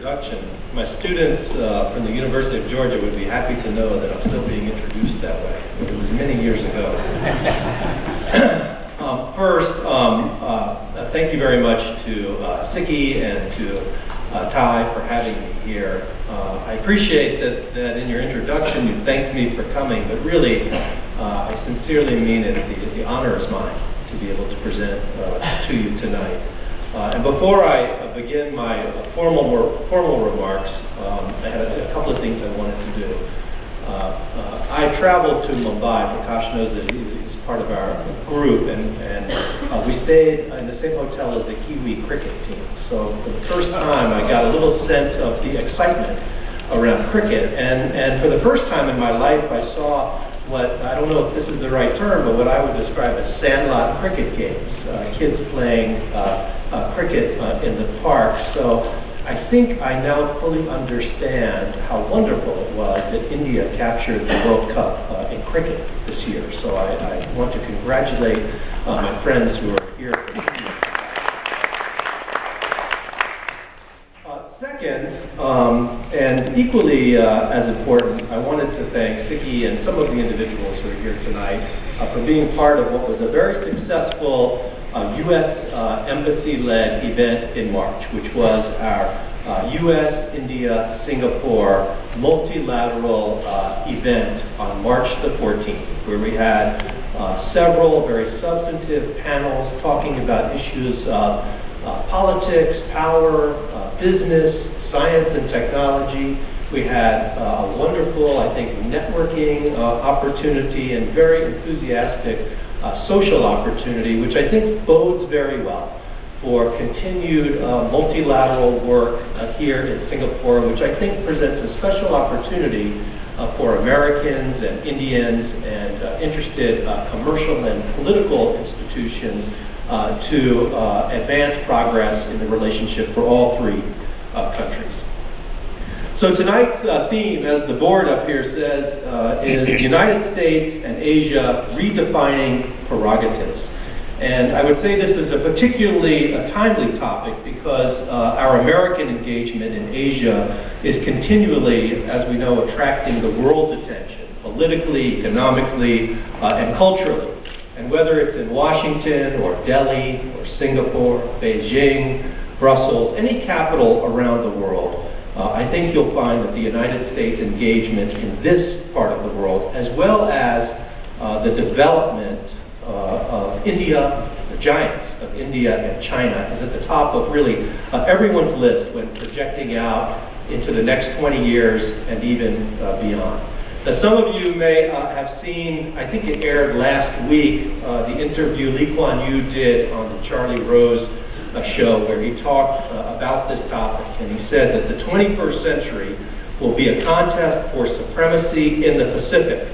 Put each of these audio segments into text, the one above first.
introduction. My students from the University of Georgia would be happy to know that I'm still being introduced that way. It was many years ago. First, thank you very much to Siki and to Ty for having me here. I appreciate that in your introduction you thanked me for coming, but really I sincerely mean it. The honor is mine to be able to present to you tonight. And before I begin my formal remarks, I had a couple of things I wanted to do. I traveled to Mumbai. Prakash knows that he's part of our group, and we stayed in the same hotel as the Kiwi cricket team. So for the first time, I got a little sense of the excitement around cricket. And for the first time in my life, I saw what, I don't know if this is the right term, but what I would describe as sandlot cricket games, kids playing cricket in the park. So I think I now fully understand how wonderful it was that India captured the World Cup in cricket this year. So I want to congratulate my friends who are here from India. Second, and equally as important, I wanted to thank Siki and some of the individuals who are here tonight for being part of what was a very successful U.S. Embassy-led event in March, which was our U.S., India, Singapore multilateral event on March the 14th, where we had several very substantive panels talking about issues of politics, power, business, science and technology. We had a wonderful, I think, networking opportunity and very enthusiastic social opportunity, which I think bodes very well for continued multilateral work here in Singapore, which I think presents a special opportunity for Americans and Indians and interested commercial and political institutions to advance progress in the relationship for all three countries. So tonight's theme, as the board up here says, is the United States and Asia redefining prerogatives. And I would say this is a particularly timely topic because our American engagement in Asia is continually, as we know, attracting the world's attention, politically, economically, and culturally. And whether it's in Washington or Delhi or Singapore, Beijing, Brussels, any capital around the world, I think you'll find that the United States engagement in this part of the world, as well as the development of India, the giants of India and China, is at the top of really everyone's list when projecting out into the next 20 years and even beyond. Now, some of you may have seen, I think it aired last week, the interview Lee Kuan Yew did on the Charlie Rose show, where he talked about this topic, and he said that the 21st century will be a contest for supremacy in the Pacific.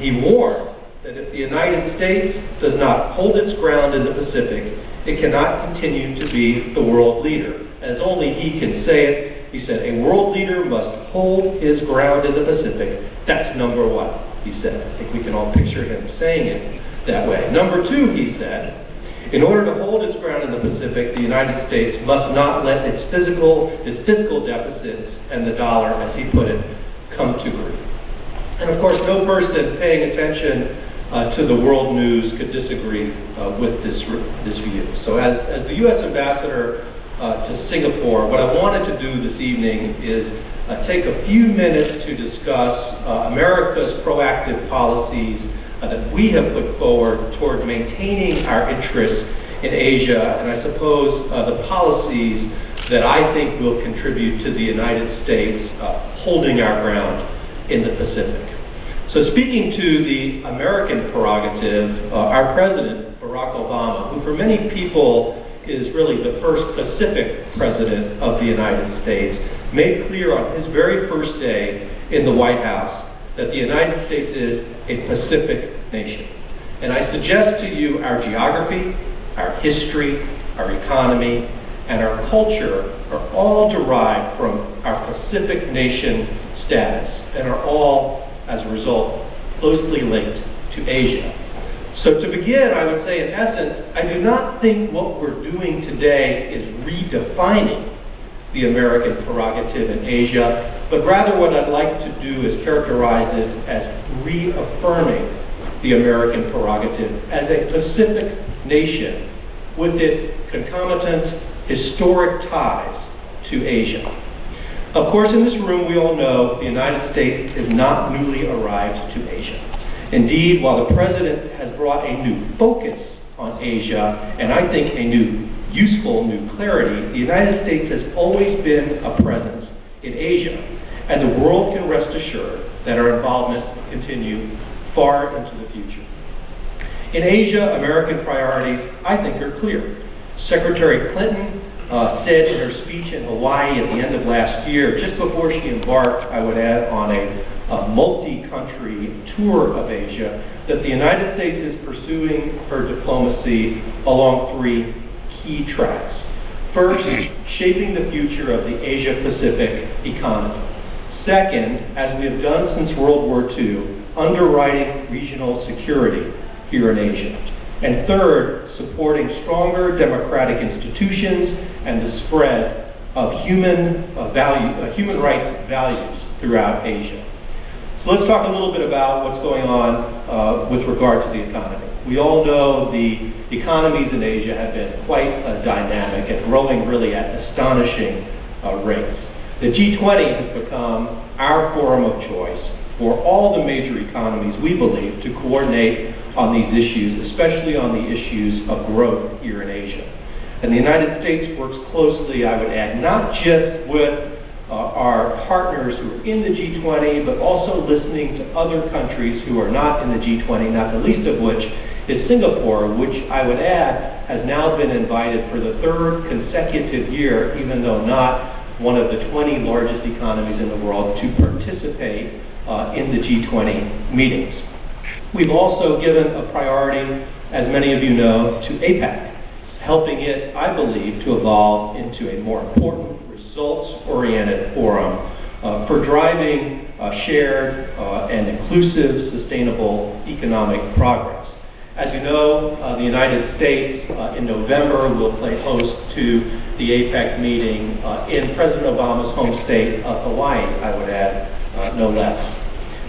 He warned that if the United States does not hold its ground in the Pacific, it cannot continue to be the world leader. As only he can say it, he said, a world leader must hold his ground in the Pacific. That's number one, he said. I think we can all picture him saying it that way. Number two, he said, in order to hold its ground in the Pacific, the United States must not let its fiscal deficits and the dollar, as he put it, come to grief. And of course, no person paying attention to the world news could disagree with this view. So as the U.S. ambassador to Singapore, what I wanted to do this evening is take a few minutes to discuss America's proactive policies that we have put forward toward maintaining our interests in Asia, and I suppose the policies that I think will contribute to the United States holding our ground in the Pacific. So speaking to the American prerogative, our President, Barack Obama, who for many people is really the first Pacific president of the United States, made clear on his very first day in the White House that the United States is a Pacific nation. And I suggest to you our geography, our history, our economy, and our culture are all derived from our Pacific nation status and are all, as a result, closely linked to Asia. So to begin, I would say, in essence, I do not think what we're doing today is redefining the American prerogative in Asia, but rather what I'd like to do is characterize it as reaffirming the American prerogative as a Pacific nation with its concomitant historic ties to Asia. Of course, in this room, we all know the United States is not newly arrived to Asia. Indeed, while the President has brought a new focus on Asia, and I think a useful new clarity, the United States has always been a presence in Asia, and the world can rest assured that our involvement will continue far into the future. In Asia, American priorities, I think, are clear. Secretary Clinton said in her speech in Hawaii at the end of last year, just before she embarked, I would add, on a multi-country tour of Asia, that the United States is pursuing her diplomacy along three key tracks. First, shaping the future of the Asia-Pacific economy. Second, as we have done since World War II, underwriting regional security here in Asia. And third, supporting stronger democratic institutions and the spread of human rights values throughout Asia. So let's talk a little bit about what's going on with regard to the economy. We all know the economies in Asia have been quite dynamic and growing really at astonishing rates. The G20 has become our forum of choice for all the major economies, we believe, to coordinate on these issues, especially on the issues of growth here in Asia. And the United States works closely, I would add, not just with our partners who are in the G20, but also listening to other countries who are not in the G20, not the least of which is Singapore, which I would add has now been invited for the third consecutive year, even though not one of the 20 largest economies in the world, to participate in the G20 meetings. We've also given a priority, as many of you know, to APEC, helping it, I believe, to evolve into a more important, results-oriented forum for driving shared and inclusive, sustainable economic progress. As you know, the United States in November will play host to the APEC meeting in President Obama's home state of Hawaii, I would add, no less.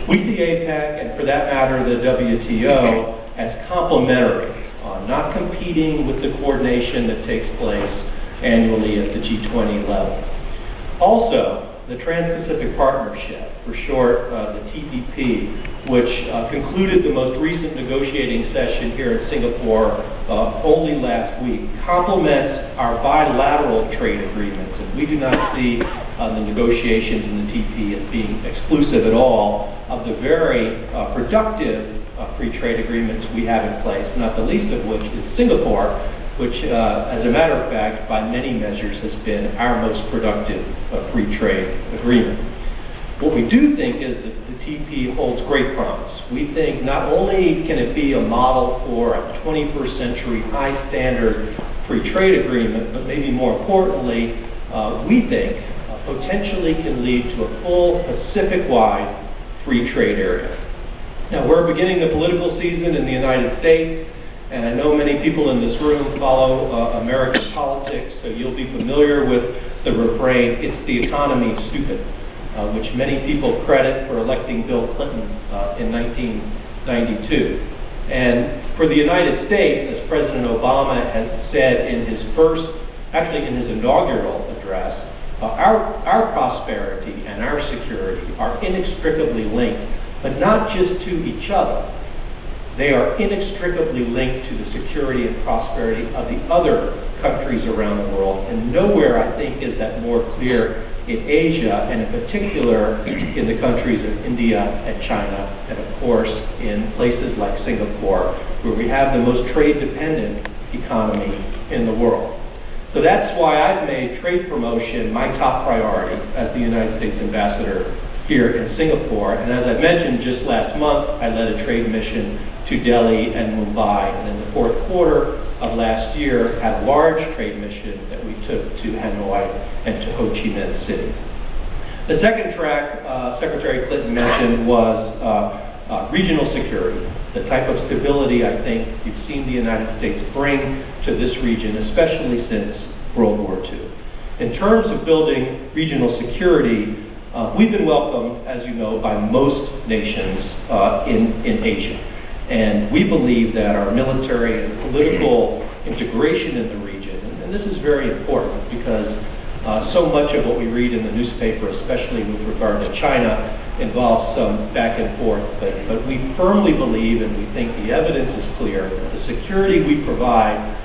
We see APEC, and for that matter, the WTO, as complementary, not competing with the coordination that takes place annually at the G20 level. Also, the Trans-Pacific Partnership, for short, the TPP, which concluded the most recent negotiating session here in Singapore only last week, complements our bilateral trade agreements, and we do not see the negotiations in the TPP as being exclusive at all of the very productive free trade agreements we have in place, not the least of which is Singapore, which, as a matter of fact, by many measures has been our most productive free trade agreement. What we do think is that the TPP holds great promise. We think not only can it be a model for a 21st century high standard free trade agreement, but maybe more importantly, we think potentially can lead to a full Pacific-wide free trade area. Now, we're beginning the political season in the United States, and I know many people in this room follow American politics, so you'll be familiar with the refrain, "It's the economy, stupid," which many people credit for electing Bill Clinton in 1992. And for the United States, as President Obama has said in his inaugural address, our prosperity and our security are inextricably linked, but not just to each other. They are inextricably linked to the security and prosperity of the other countries around the world. And nowhere, I think, is that more clear in Asia, and in particular in the countries of India and China, and of course in places like Singapore, where we have the most trade-dependent economy in the world. So that's why I've made trade promotion my top priority as the United States ambassador here in Singapore. And as I mentioned, just last month, I led a trade mission to Delhi and Mumbai, and in the fourth quarter of last year, had a large trade mission that we took to Hanoi and to Ho Chi Minh City. The second track Secretary Clinton mentioned was regional security, the type of stability I think you've seen the United States bring to this region, especially since World War II. In terms of building regional security, we've been welcomed, as you know, by most nations in Asia. And we believe that our military and political integration in the region, and this is very important because so much of what we read in the newspaper, especially with regard to China, involves some back and forth. But we firmly believe, and we think the evidence is clear, that the security we provide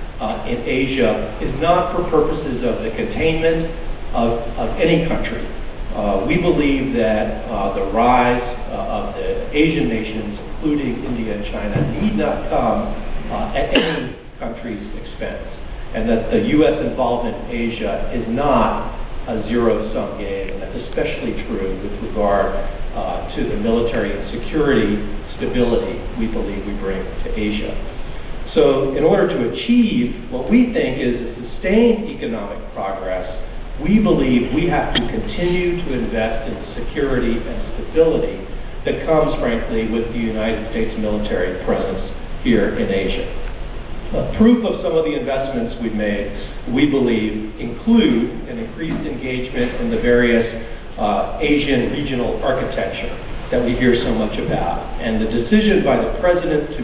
in Asia is not for purposes of the containment of any country. We believe that the rise of the Asian nations, including India and China, need not come at any country's expense, and that the U.S. involvement in Asia is not a zero-sum game, and that's especially true with regard to the military and security stability we believe we bring to Asia. So in order to achieve what we think is a sustained economic progress, we believe we have to continue to invest in security and stability that comes, frankly, with the United States military presence here in Asia. Proof of some of the investments we've made, we believe, include an increased engagement in the various Asian regional architecture that we hear so much about. And the decision by the President to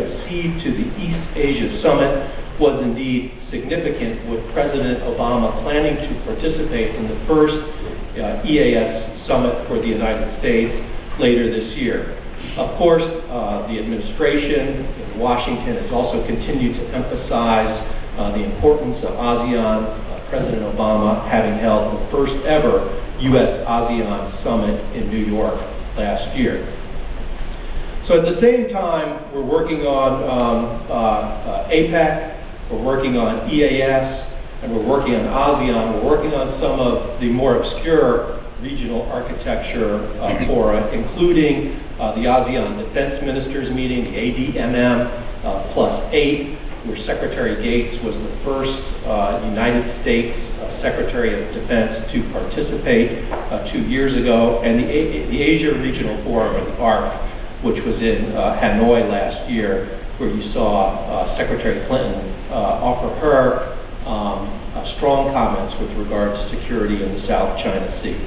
accede to the East Asia Summit was indeed significant, with President Obama planning to participate in the first EAS Summit for the United States later this year. Of course, the administration in Washington has also continued to emphasize the importance of ASEAN, President Obama having held the first ever U.S.-ASEAN Summit in New York last year. So at the same time, we're working on APEC, we're working on EAS, and we're working on ASEAN. We're working on some of the more obscure regional architecture fora, including the ASEAN Defense Ministers meeting, the ADMM +8, where Secretary Gates was the first United States Secretary of Defense to participate 2 years ago, and the Asia Regional Forum, or the ARC, which was in Hanoi last year, where you saw Secretary Clinton offer her strong comments with regard to security in the South China Sea.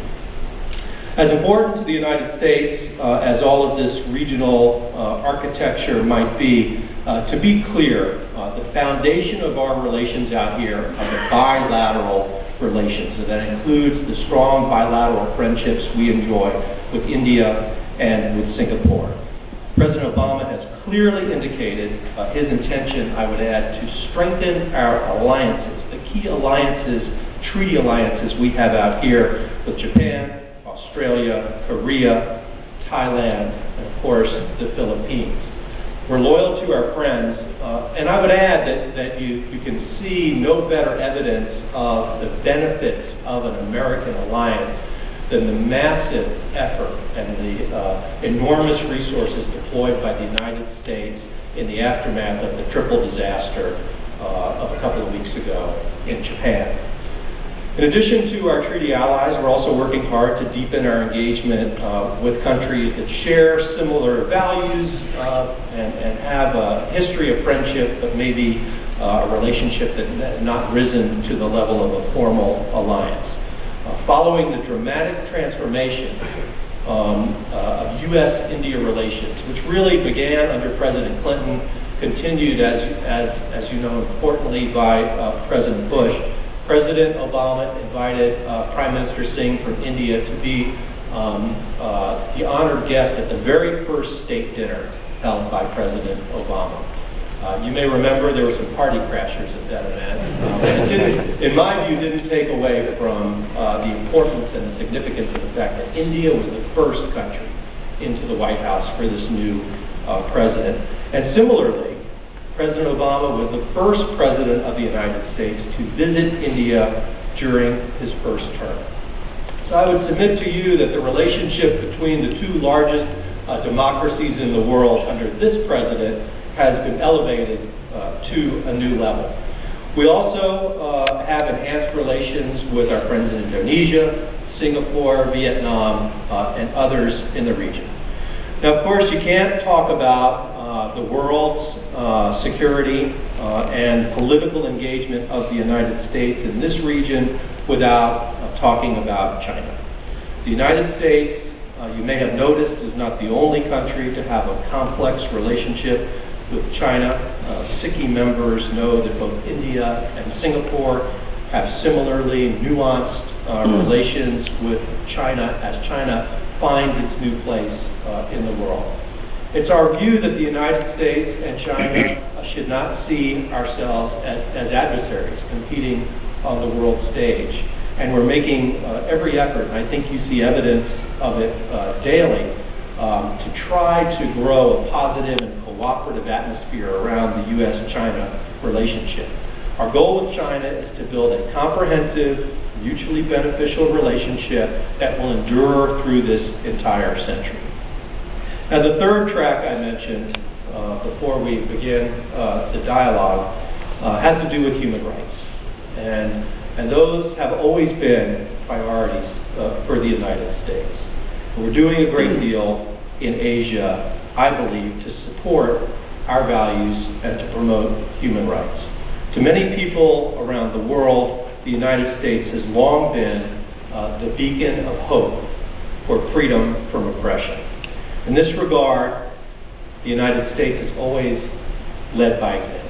As important to the United States as all of this regional architecture might be, to be clear, the foundation of our relations out here are the bilateral relations, and that includes the strong bilateral friendships we enjoy with India and with Singapore. President Obama has clearly indicated his intention, I would add, to strengthen our alliances, the key alliances, treaty alliances we have out here with Japan, Australia, Korea, Thailand, and of course, the Philippines. We're loyal to our friends, and I would add that you can see no better evidence of the benefits of an American alliance than the massive effort and the enormous resources deployed by the United States in the aftermath of the triple disaster of a couple of weeks ago in Japan. In addition to our treaty allies, we're also working hard to deepen our engagement with countries that share similar values and have a history of friendship, but maybe a relationship that has not risen to the level of a formal alliance. Following the dramatic transformation of U.S.-India relations, which really began under President Clinton, continued, as you know, importantly by President Bush, President Obama invited Prime Minister Singh from India to be the honored guest at the very first state dinner held by President Obama. You may remember there were some party crashers at that event. In my view, didn't take away from the importance and the significance of the fact that India was the first country into the White House for this new president. And similarly, President Obama was the first president of the United States to visit India during his first term. So I would submit to you that the relationship between the two largest democracies in the world under this president has been elevated to a new level. We also have enhanced relations with our friends in Indonesia, Singapore, Vietnam, and others in the region. Now, of course, you can't talk about the world's security and political engagement of the United States in this region without talking about China. The United States, you may have noticed, is not the only country to have a complex relationship with China. SICI members know that both India and Singapore have similarly nuanced relations with China as China finds its new place in the world. It's our view that the United States and China should not see ourselves as adversaries competing on the world stage. And we're making every effort, and I think you see evidence of it daily, to try to grow a positive and cooperative atmosphere around the U.S.-China relationship. Our goal with China is to build a comprehensive, mutually beneficial relationship that will endure through this entire century. Now, the third track I mentioned before we begin the dialogue has to do with human rights. And those have always been priorities for the United States. We're doing a great deal in Asia, I believe, to support our values and to promote human rights. To many people around the world, the United States has long been the beacon of hope for freedom from oppression. In this regard, the United States has always led by example.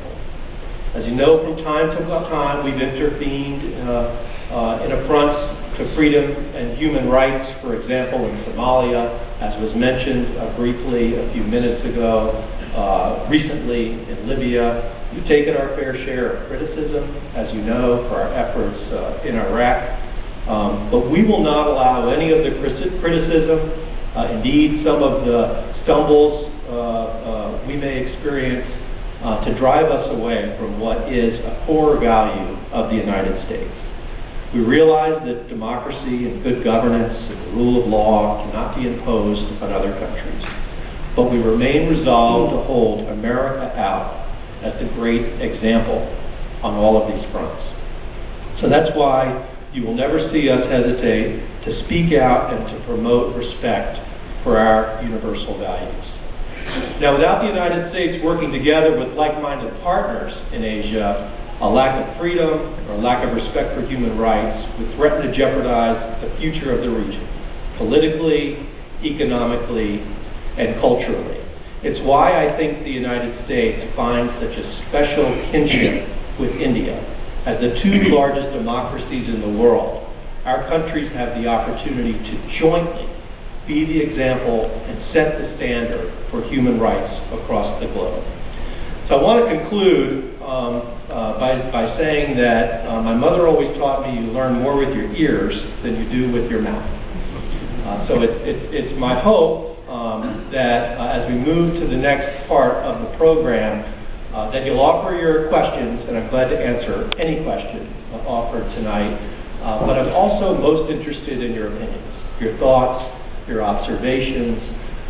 As you know, from time to time, we've intervened in affronts to freedom and human rights, for example, in Somalia, as was mentioned briefly a few minutes ago, recently in Libya. We've taken our fair share of criticism, as you know, for our efforts in Iraq. But we will not allow any of the criticism, indeed some of the stumbles we may experience, to drive us away from what is a core value of the United States. We realize that democracy and good governance and the rule of law cannot be imposed on other countries. But we remain resolved to hold America out as the great example on all of these fronts. So that's why you will never see us hesitate to speak out and to promote respect for our universal values. Now, without the United States working together with like-minded partners in Asia, a lack of freedom or a lack of respect for human rights would threaten to jeopardize the future of the region, politically, economically, and culturally. It's why I think the United States finds such a special kinship with India. As the two largest democracies in the world, our countries have the opportunity to jointly be the example and set the standard for human rights across the globe. So I want to conclude by saying that my mother always taught me you learn more with your ears than you do with your mouth. So it's my hope that as we move to the next part of the program, that you'll offer your questions, and I'm glad to answer any question offered tonight. But I'm also most interested in your opinions, your thoughts, your observations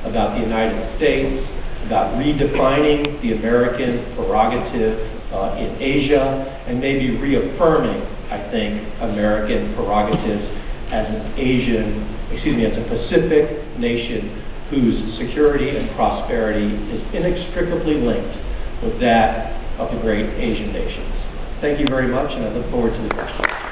about the United States, about redefining the American prerogative in Asia, and maybe reaffirming, I think, American prerogatives as as a Pacific nation whose security and prosperity is inextricably linked with that of the great Asian nations. Thank you very much, and I look forward to the questions.